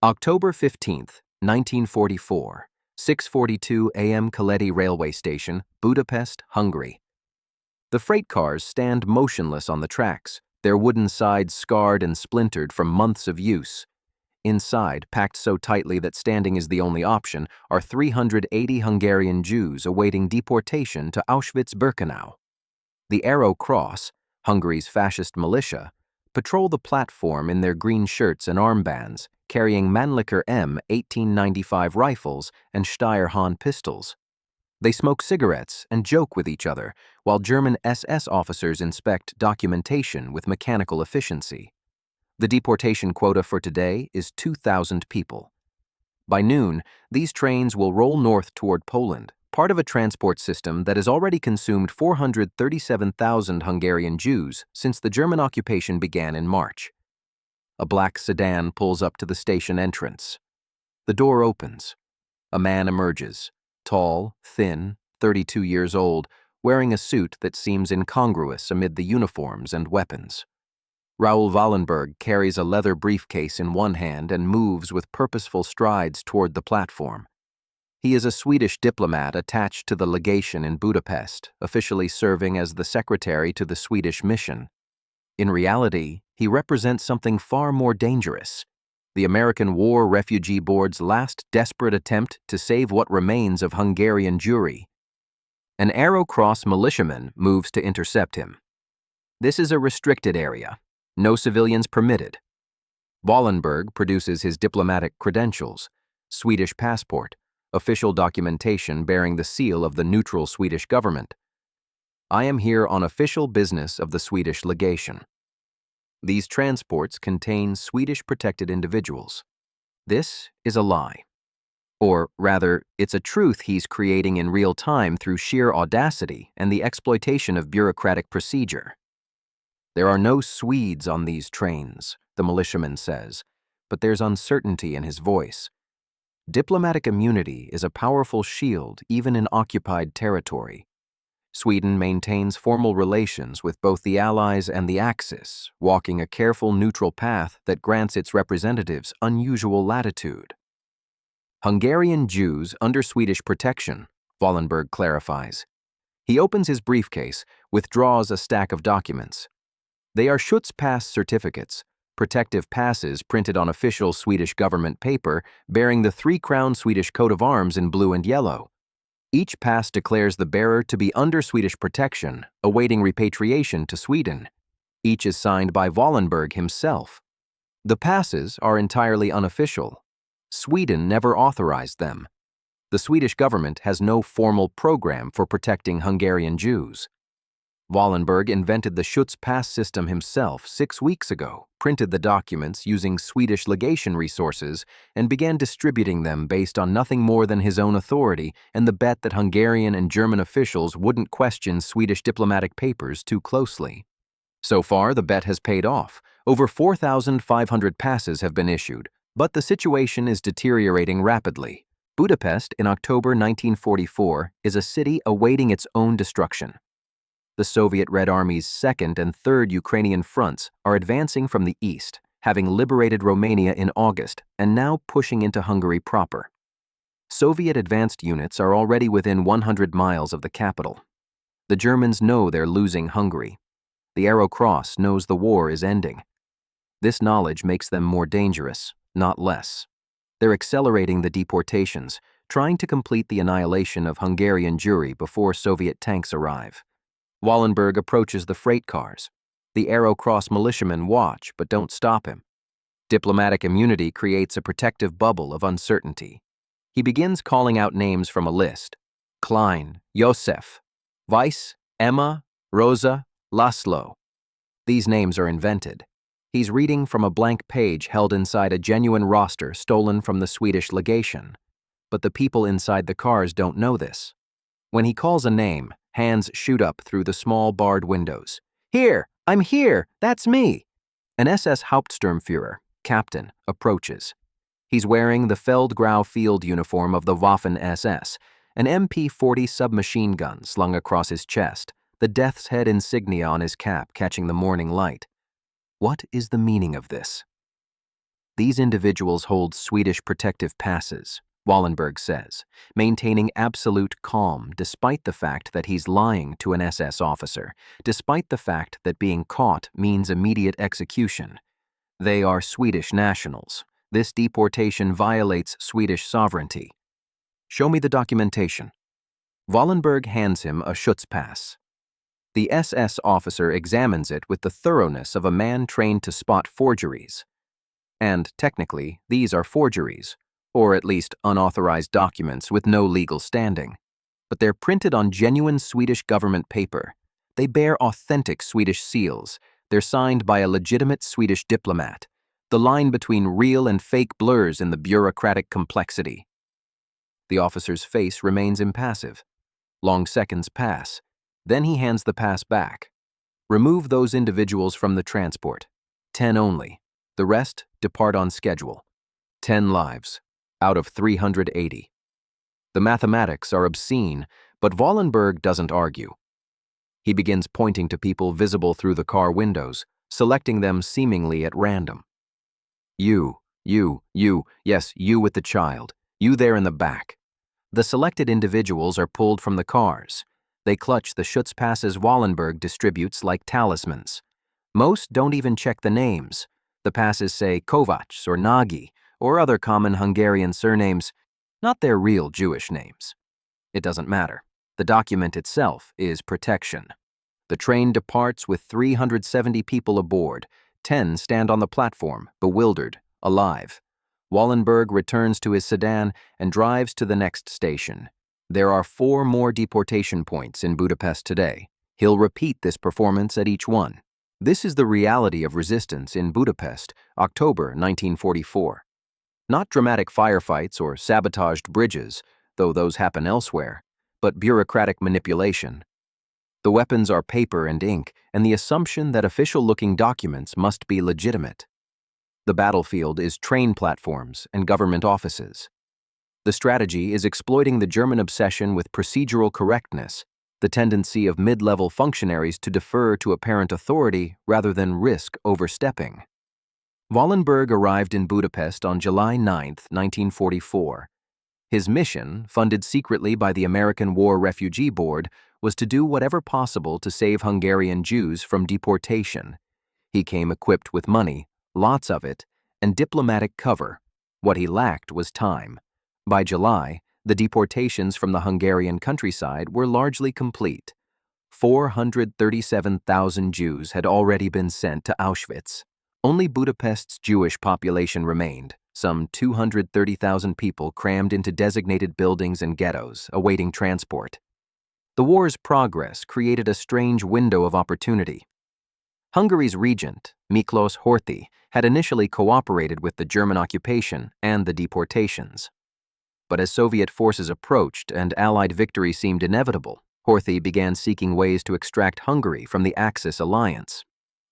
October 15th, 1944, 6:42 a.m. Keleti Railway Station, Budapest, Hungary. The freight cars stand motionless on the tracks, their wooden sides scarred and splintered from months of use. Inside, packed so tightly that standing is the only option, are 380 Hungarian Jews awaiting deportation to Auschwitz-Birkenau. The Arrow Cross, Hungary's fascist militia, patrol the platform in their green shirts and armbands, carrying Mannlicher M1895 rifles and Steyr-Hahn pistols. They smoke cigarettes and joke with each other, while German SS officers inspect documentation with mechanical efficiency. The deportation quota for today is 2,000 people. By noon, these trains will roll north toward Poland, part of a transport system that has already consumed 437,000 Hungarian Jews since the German occupation began in March. A black sedan pulls up to the station entrance. The door opens. A man emerges, tall, thin, 32 years old, wearing a suit that seems incongruous amid the uniforms and weapons. Raoul Wallenberg carries a leather briefcase in one hand and moves with purposeful strides toward the platform. He is a Swedish diplomat attached to the legation in Budapest, officially serving as the secretary to the Swedish mission. In reality, he represents something far more dangerous: the American War Refugee Board's last desperate attempt to save what remains of Hungarian Jewry. An Arrow Cross militiaman moves to intercept him. This is a restricted area. No civilians permitted. Wallenberg produces his diplomatic credentials, Swedish passport, official documentation bearing the seal of the neutral Swedish government. I am here on official business of the Swedish legation. These transports contain Swedish protected individuals. This is a lie. Or rather, it's a truth he's creating in real time through sheer audacity and the exploitation of bureaucratic procedure. There are no Swedes on these trains, the militiaman says, but there's uncertainty in his voice. Diplomatic immunity is a powerful shield even in occupied territory. Sweden maintains formal relations with both the Allies and the Axis, walking a careful neutral path that grants its representatives unusual latitude. Hungarian Jews under Swedish protection, Wallenberg clarifies. He opens his briefcase, withdraws a stack of documents. They are Schutz-Pässe certificates, protective passes printed on official Swedish government paper bearing the three-crown Swedish coat of arms in blue and yellow. Each pass declares the bearer to be under Swedish protection, awaiting repatriation to Sweden. Each is signed by Wallenberg himself. The passes are entirely unofficial. Sweden never authorized them. The Swedish government has no formal program for protecting Hungarian Jews. Wallenberg invented the Schutz-Pässe system himself 6 weeks ago, printed the documents using Swedish legation resources, and began distributing them based on nothing more than his own authority and the bet that Hungarian and German officials wouldn't question Swedish diplomatic papers too closely. So far, the bet has paid off. Over 4,500 passes have been issued, but the situation is deteriorating rapidly. Budapest, in October 1944, is a city awaiting its own destruction. The Soviet Red Army's 2nd and 3rd Ukrainian fronts are advancing from the east, having liberated Romania in August and now pushing into Hungary proper. Soviet advanced units are already within 100 miles of the capital. The Germans know they're losing Hungary. The Arrow Cross knows the war is ending. This knowledge makes them more dangerous, not less. They're accelerating the deportations, trying to complete the annihilation of Hungarian Jewry before Soviet tanks arrive. Wallenberg approaches the freight cars. The Arrow Cross militiamen watch but don't stop him. Diplomatic immunity creates a protective bubble of uncertainty. He begins calling out names from a list: Klein, Josef, Weiss, Emma, Rosa, Laszlo. These names are invented. He's reading from a blank page held inside a genuine roster stolen from the Swedish legation. But the people inside the cars don't know this. When he calls a name, hands shoot up through the small barred windows. "Here! I'm here! That's me!" An SS Hauptsturmführer, captain, approaches. He's wearing the Feldgrau field uniform of the Waffen-SS, an MP-40 submachine gun slung across his chest, the death's head insignia on his cap catching the morning light. What is the meaning of this? These individuals hold Swedish protective passes, Wallenberg says, maintaining absolute calm despite the fact that he's lying to an SS officer, despite the fact that being caught means immediate execution. They are Swedish nationals. This deportation violates Swedish sovereignty. Show me the documentation. Wallenberg hands him a Schutz-Pässe. The SS officer examines it with the thoroughness of a man trained to spot forgeries. And, technically, these are forgeries, or at least unauthorized documents with no legal standing. But they're printed on genuine Swedish government paper. They bear authentic Swedish seals. They're signed by a legitimate Swedish diplomat. The line between real and fake blurs in the bureaucratic complexity. The officer's face remains impassive. Long seconds pass. Then he hands the pass back. Remove those individuals from the transport. 10 only. The rest depart on schedule. 10 lives, out of 380. The mathematics are obscene, but Wallenberg doesn't argue. He begins pointing to people visible through the car windows, selecting them seemingly at random. You, yes, you with the child, you there in the back. The selected individuals are pulled from the cars. They clutch the Schutz-Passes Wallenberg distributes like talismans. Most don't even check the names. The passes say Kovács or Nagy or other common Hungarian surnames, not their real Jewish names. It doesn't matter. The document itself is protection. The train departs with 370 people aboard. 10 stand on the platform, bewildered, alive. Wallenberg returns to his sedan and drives to the next station. There are 4 more deportation points in Budapest today. He'll repeat this performance at each one. This is the reality of resistance in Budapest, October 1944. Not dramatic firefights or sabotaged bridges, though those happen elsewhere, but bureaucratic manipulation. The weapons are paper and ink, and the assumption that official-looking documents must be legitimate. The battlefield is train platforms and government offices. The strategy is exploiting the German obsession with procedural correctness, the tendency of mid-level functionaries to defer to apparent authority rather than risk overstepping. Wallenberg arrived in Budapest on July 9, 1944. His mission, funded secretly by the American War Refugee Board, was to do whatever possible to save Hungarian Jews from deportation. He came equipped with money, lots of it, and diplomatic cover. What he lacked was time. By July, the deportations from the Hungarian countryside were largely complete. 437,000 Jews had already been sent to Auschwitz. Only Budapest's Jewish population remained, some 230,000 people crammed into designated buildings and ghettos, awaiting transport. The war's progress created a strange window of opportunity. Hungary's regent, Miklós Horthy, had initially cooperated with the German occupation and the deportations. But as Soviet forces approached and Allied victory seemed inevitable, Horthy began seeking ways to extract Hungary from the Axis alliance.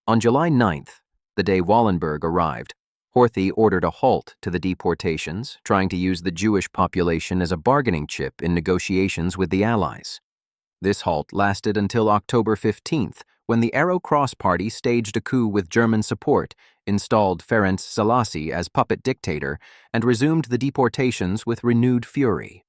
On July 9th, the day Wallenberg arrived, Horthy ordered a halt to the deportations, trying to use the Jewish population as a bargaining chip in negotiations with the Allies. This halt lasted until October 15th, when the Arrow Cross Party staged a coup with German support, installed Ferenc Szalasi as puppet dictator, and resumed the deportations with renewed fury.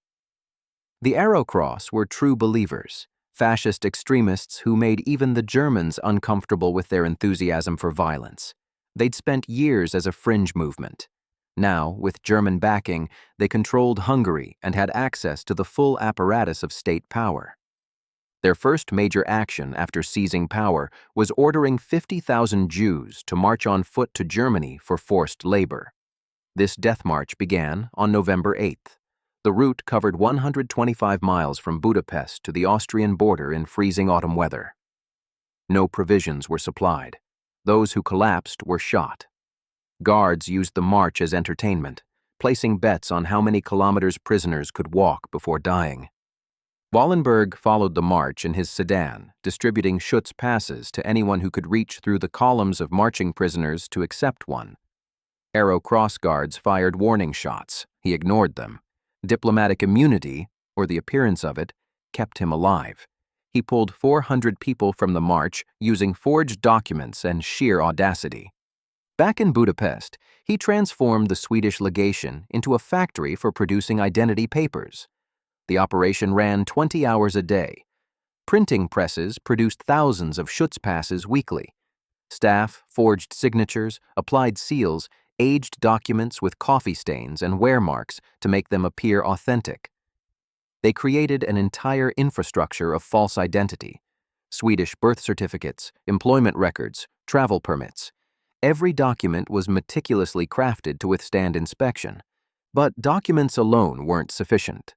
The Arrow Cross were true believers, fascist extremists who made even the Germans uncomfortable with their enthusiasm for violence. They'd spent years as a fringe movement. Now, with German backing, they controlled Hungary and had access to the full apparatus of state power. Their first major action after seizing power was ordering 50,000 Jews to march on foot to Germany for forced labor. This death march began on November 8th. The route covered 125 miles from Budapest to the Austrian border in freezing autumn weather. No provisions were supplied. Those who collapsed were shot. Guards used the march as entertainment, placing bets on how many kilometers prisoners could walk before dying. Wallenberg followed the march in his sedan, distributing Schutz-Passes to anyone who could reach through the columns of marching prisoners to accept one. Arrow Cross guards fired warning shots. He ignored them. Diplomatic immunity, or the appearance of it, kept him alive. He pulled 400 people from the march using forged documents and sheer audacity. Back in Budapest, He transformed the Swedish legation into a factory for producing identity papers. The operation ran 20 hours a day. Printing presses produced thousands of Schutz-Passes weekly. Staff forged signatures, applied seals, aged documents with coffee stains and wear marks to make them appear authentic. They created an entire infrastructure of false identity: Swedish birth certificates, employment records, travel permits. Every document was meticulously crafted to withstand inspection. But documents alone weren't sufficient.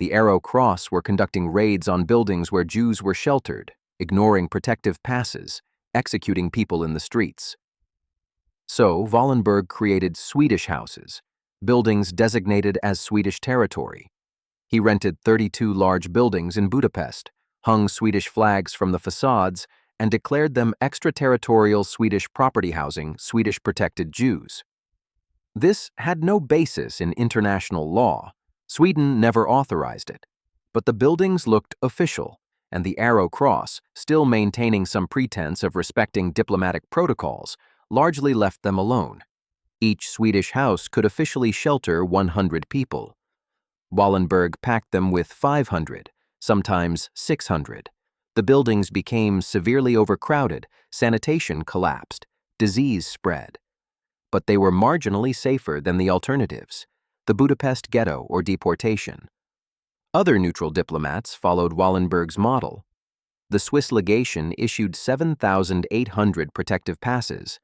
The Arrow Cross were conducting raids on buildings where Jews were sheltered, ignoring protective passes, executing people in the streets. So Wallenberg created Swedish houses, buildings designated as Swedish territory. He rented 32 large buildings in Budapest, hung Swedish flags from the facades, and declared them extraterritorial Swedish property housing Swedish protected Jews. This had no basis in international law. Sweden never authorized it. But the buildings looked official, and the Arrow Cross, still maintaining some pretense of respecting diplomatic protocols, largely left them alone. Each Swedish house could officially shelter 100 people. Wallenberg packed them with 500, sometimes 600. The buildings became severely overcrowded, sanitation collapsed, disease spread. But they were marginally safer than the alternatives: the Budapest ghetto or deportation. Other neutral diplomats followed Wallenberg's model. The Swiss legation issued 7,800 protective passes.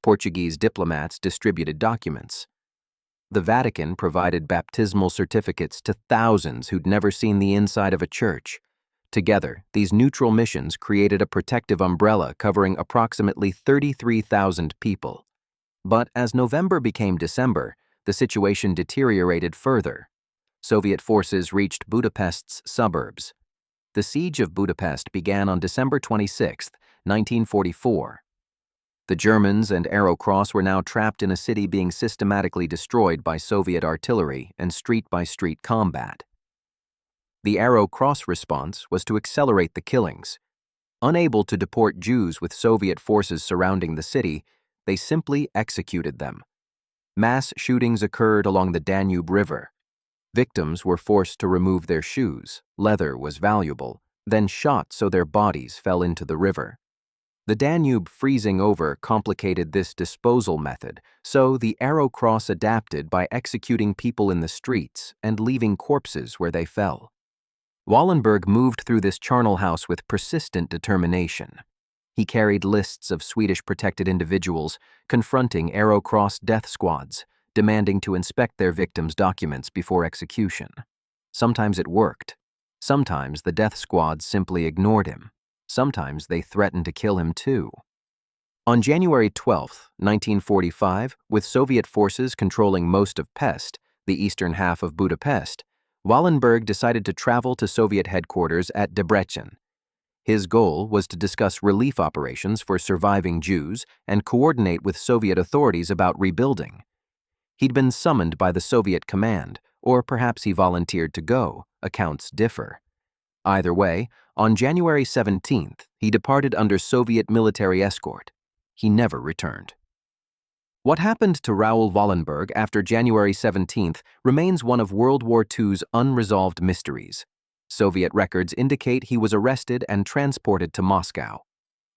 Portuguese diplomats distributed documents. The Vatican provided baptismal certificates to thousands who'd never seen the inside of a church. Together, these neutral missions created a protective umbrella covering approximately 33,000 people. But as November became December, the situation deteriorated further. Soviet forces reached Budapest's suburbs. The siege of Budapest began on December 26, 1944. The Germans and Arrow Cross were now trapped in a city being systematically destroyed by Soviet artillery and street-by-street combat. The Arrow Cross response was to accelerate the killings. Unable to deport Jews with Soviet forces surrounding the city, they simply executed them. Mass shootings occurred along the Danube River. Victims were forced to remove their shoes, leather was valuable, then shot so their bodies fell into the river. The Danube freezing over complicated this disposal method, so the Arrow Cross adapted by executing people in the streets and leaving corpses where they fell. Wallenberg moved through this charnel house with persistent determination. He carried lists of Swedish protected individuals, confronting Arrow Cross death squads, demanding to inspect their victims' documents before execution. Sometimes it worked. Sometimes the death squads simply ignored him. Sometimes they threatened to kill him too. On January 12, 1945, with Soviet forces controlling most of Pest, the eastern half of Budapest, Wallenberg decided to travel to Soviet headquarters at Deportation. His goal was to discuss relief operations for surviving Jews and coordinate with Soviet authorities about rebuilding. He'd been summoned by the Soviet command, or perhaps he volunteered to go. Accounts differ. Either way, on January 17th, he departed under Soviet military escort. He never returned. What happened to Raoul Wallenberg after January 17th remains one of World War II's unresolved mysteries. Soviet records indicate he was arrested and transported to Moscow.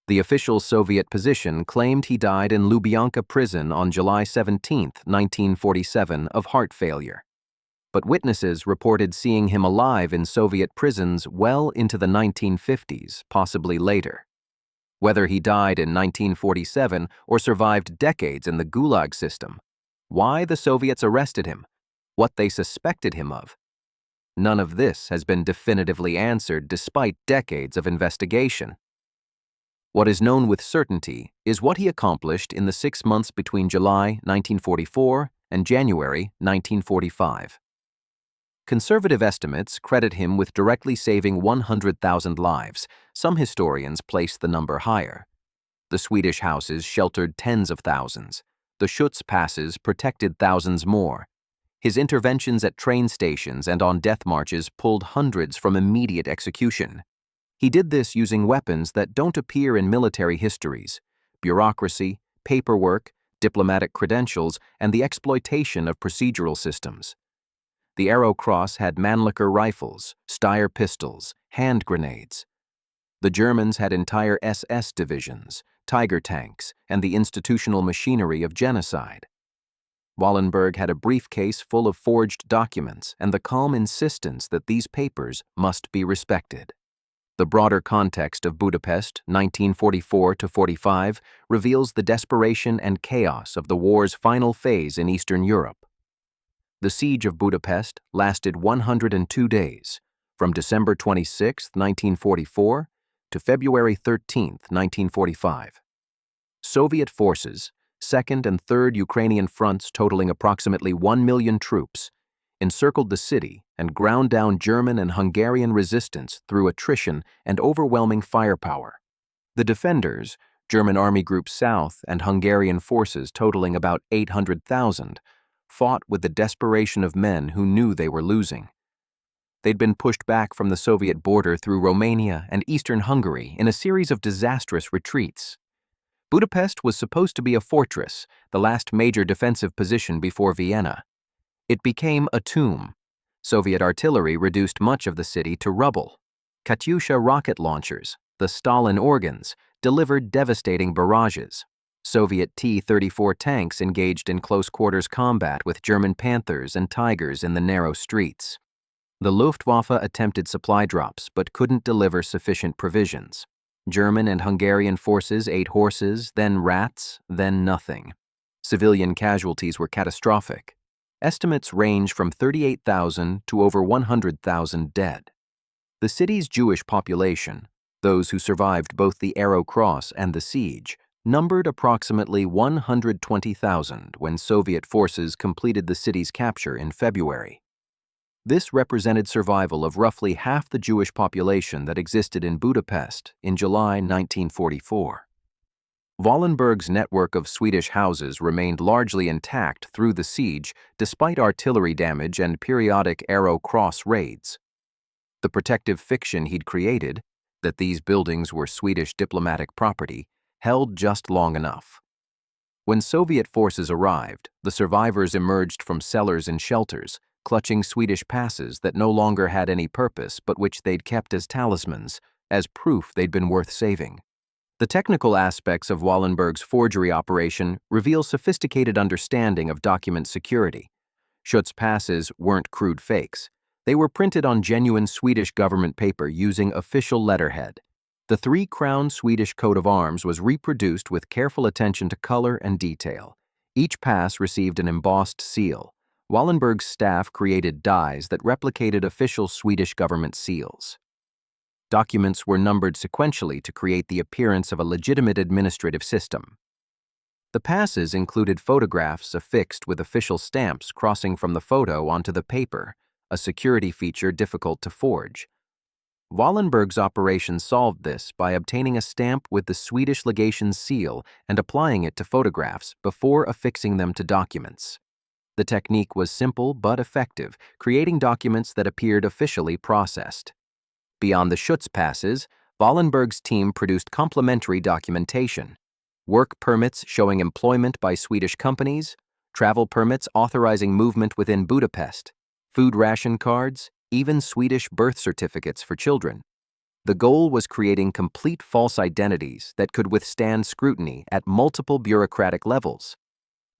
The official Soviet position claimed he died in Lubyanka prison on July 17, 1947, of heart failure. But witnesses reported seeing him alive in Soviet prisons well into the 1950s, possibly later. Whether he died in 1947 or survived decades in the Gulag system, why the Soviets arrested him, what they suspected him of, none of this has been definitively answered despite decades of investigation. What is known with certainty is what he accomplished in the 6 months between July 1944 and January 1945. Conservative estimates credit him with directly saving 100,000 lives. Some historians place the number higher. The Swedish houses sheltered tens of thousands. The Schutz-Passes protected thousands more. His interventions at train stations and on death marches pulled hundreds from immediate execution. He did this using weapons that don't appear in military histories: bureaucracy, paperwork, diplomatic credentials, and the exploitation of procedural systems. The Arrow Cross had Mannlicher rifles, Steyr pistols, hand grenades. The Germans had entire SS divisions, Tiger tanks, and the institutional machinery of genocide. Wallenberg had a briefcase full of forged documents and the calm insistence that these papers must be respected. The broader context of Budapest, 1944–45, reveals the desperation and chaos of the war's final phase in Eastern Europe. The siege of Budapest lasted 102 days, from December 26, 1944, to February 13, 1945. Soviet forces, 2nd and 3rd Ukrainian fronts totaling approximately 1 million troops, encircled the city and ground down German and Hungarian resistance through attrition and overwhelming firepower. The defenders, German Army Group South and Hungarian forces totaling about 800,000, fought with the desperation of men who knew they were losing. They'd been pushed back from the Soviet border through Romania and eastern Hungary in a series of disastrous retreats. Budapest was supposed to be a fortress, the last major defensive position before Vienna. It became a tomb. Soviet artillery reduced much of the city to rubble. Katyusha rocket launchers, the Stalin organs, delivered devastating barrages. Soviet T-34 tanks engaged in close-quarters combat with German Panthers and Tigers in the narrow streets. The Luftwaffe attempted supply drops but couldn't deliver sufficient provisions. German and Hungarian forces ate horses, then rats, then nothing. Civilian casualties were catastrophic. Estimates range from 38,000 to over 100,000 dead. The city's Jewish population, those who survived both the Arrow Cross and the siege, numbered approximately 120,000 when Soviet forces completed the city's capture in February. This represented survival of roughly half the Jewish population that existed in Budapest in July 1944. Wallenberg's network of Swedish houses remained largely intact through the siege despite artillery damage and periodic Arrow Cross raids. The protective fiction he'd created, that these buildings were Swedish diplomatic property, held just long enough. When Soviet forces arrived, the survivors emerged from cellars and shelters, clutching Swedish passes that no longer had any purpose but which they'd kept as talismans, as proof they'd been worth saving. The technical aspects of Wallenberg's forgery operation reveal sophisticated understanding of document security. Schutz-Passes weren't crude fakes. They were printed on genuine Swedish government paper using official letterhead. The three-crown Swedish coat of arms was reproduced with careful attention to color and detail. Each pass received an embossed seal. Wallenberg's staff created dies that replicated official Swedish government seals. Documents were numbered sequentially to create the appearance of a legitimate administrative system. The passes included photographs affixed with official stamps crossing from the photo onto the paper, a security feature difficult to forge. Wallenberg's operation solved this by obtaining a stamp with the Swedish legation's seal and applying it to photographs before affixing them to documents. The technique was simple but effective, creating documents that appeared officially processed. Beyond the Schutz-Passes, Wallenberg's team produced complementary documentation: work permits showing employment by Swedish companies, travel permits authorizing movement within Budapest, food ration cards, even Swedish birth certificates for children. The goal was creating complete false identities that could withstand scrutiny at multiple bureaucratic levels.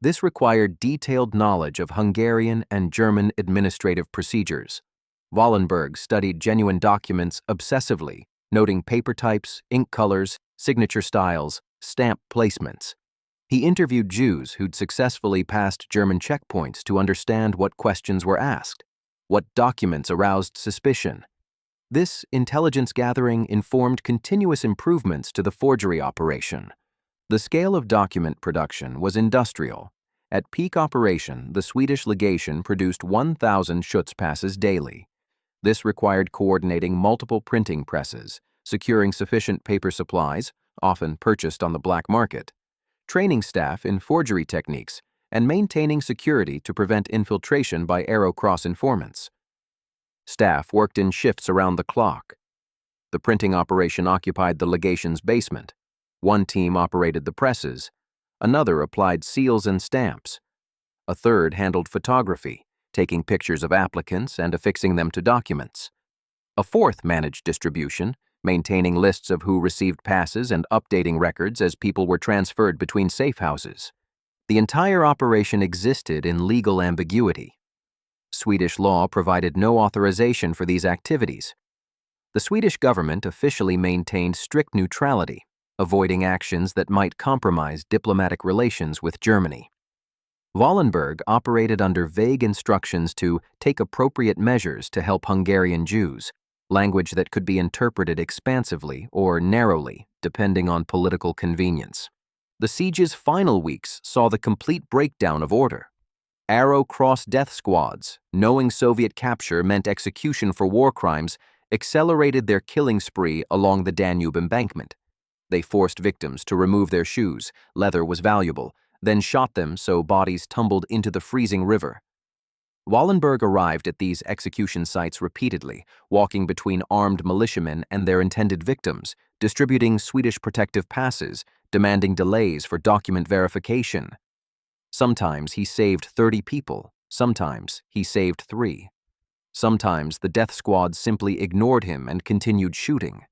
This required detailed knowledge of Hungarian and German administrative procedures. Wallenberg studied genuine documents obsessively, noting paper types, ink colors, signature styles, stamp placements. He interviewed Jews who'd successfully passed German checkpoints to understand what questions were asked, what documents aroused suspicion. This intelligence gathering informed continuous improvements to the forgery operation. The scale of document production was industrial. At peak operation, the Swedish legation produced 1,000 Schutz-Passes daily. This required coordinating multiple printing presses, securing sufficient paper supplies, often purchased on the black market, training staff in forgery techniques, and maintaining security to prevent infiltration by Arrow Cross informants. Staff worked in shifts around the clock. The printing operation occupied the legation's basement. One team operated the presses. Another applied seals and stamps. A third handled photography, taking pictures of applicants and affixing them to documents. A fourth managed distribution, maintaining lists of who received passes and updating records as people were transferred between safe houses. The entire operation existed in legal ambiguity. Swedish law provided no authorization for these activities. The Swedish government officially maintained strict neutrality, avoiding actions that might compromise diplomatic relations with Germany. Wallenberg operated under vague instructions to take appropriate measures to help Hungarian Jews, language that could be interpreted expansively or narrowly, depending on political convenience. The siege's final weeks saw the complete breakdown of order. Arrow-cross death squads, knowing Soviet capture meant execution for war crimes, accelerated their killing spree along the Danube embankment. They forced victims to remove their shoes, leather was valuable, then shot them so bodies tumbled into the freezing river. Wallenberg arrived at these execution sites repeatedly, walking between armed militiamen and their intended victims, distributing Swedish protective passes, demanding delays for document verification. Sometimes he saved 30 people, sometimes he saved 3. Sometimes the death squad simply ignored him and continued shooting.